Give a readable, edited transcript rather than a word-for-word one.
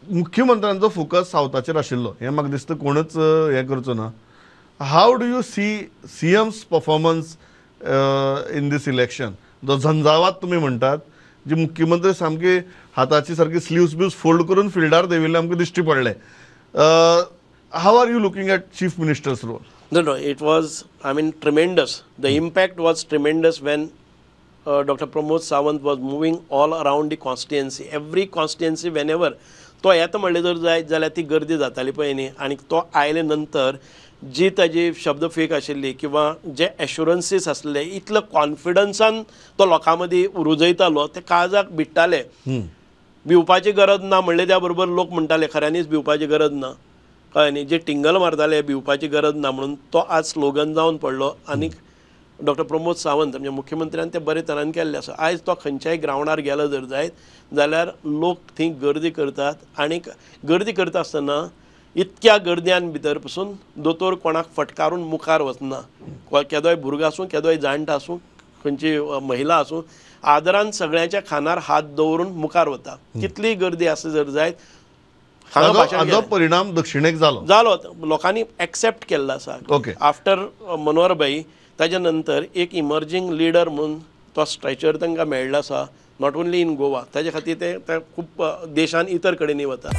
मुख्यमंत्र्यांचो focus सावथाचेर आशिल्लो हें म्हाका दिसता कोणच हें करचो ना. How do you see CM's performance in these election? जो झंझावात तुमी म्हणटात, जे मुख्यमंत्री सामके हाताची सारकी स्लीव्स बिव्स फोल्ड करून फिल्डार देंविल्ले आमकां दिश्टी पडले. How are you looking at chief minister's role? No, it was, I mean, tremendous. The impact was tremendous when Dr. Pramod Sawant was moving all around the constituency. Every constituency, whenever तो येता म्हणले जर जायत जाल्यार ती गर्दी जाताली पळय न्ही, आनी तो आयले नंतर जी ताजी शब्द फेक आशिल्ली किंवा जे एश्युरन्सीस आसले, इतलो कॉन्फिडन्सान तो लोकां मदीं रुजयतालो, ते काळजाक भिडटाले. भिवपाची गरज ना म्हणले त्या बरोबर लोक म्हणटाले खऱ्यांनीच भिवपाची गरज ना, कळ्ळें न्ही. जे टिंगल मारताले भिवपाची गरज ना म्हणून तो आज स्लोगन जावन पडलो. आनी डॉक्टर प्रमोद सावंत म्हणजे मुख्यमंत्र्यान ते बरे तरान केल्ले आसा. आयज तो खंयच्याय ग्रावंडार गेलो जर जायत जाल्यार लोक थंय गर्दी करतात, आनी गर्दी करता आसतना इतक्या गर्द्यान भितर पसून दोतोर कोणाक फटकारून मुखार वचना. केदोय भुरगो आसूं, केदोय जाणटो आसूं, खंयची महिला आसूं, आदरान सगळ्यांच्या खांदार हात दवरून मुखार वता. कितली गर्दी आसा जर जायत हाजो परिणाम दक्षिणेक जालो जालो लोकांनी एक्सेप्ट केल्लो आसा. ओके. आफ्टर मनोहर भाई ताच्या नंतर एक इमर्जिंग लिडर म्हणून तो स्ट्रेचर तांकां मेळ्ळो आसा, नॉट ओन्ली इन गोवा. ताजे खातीर ते खूब देशान इतर कडेनय वता.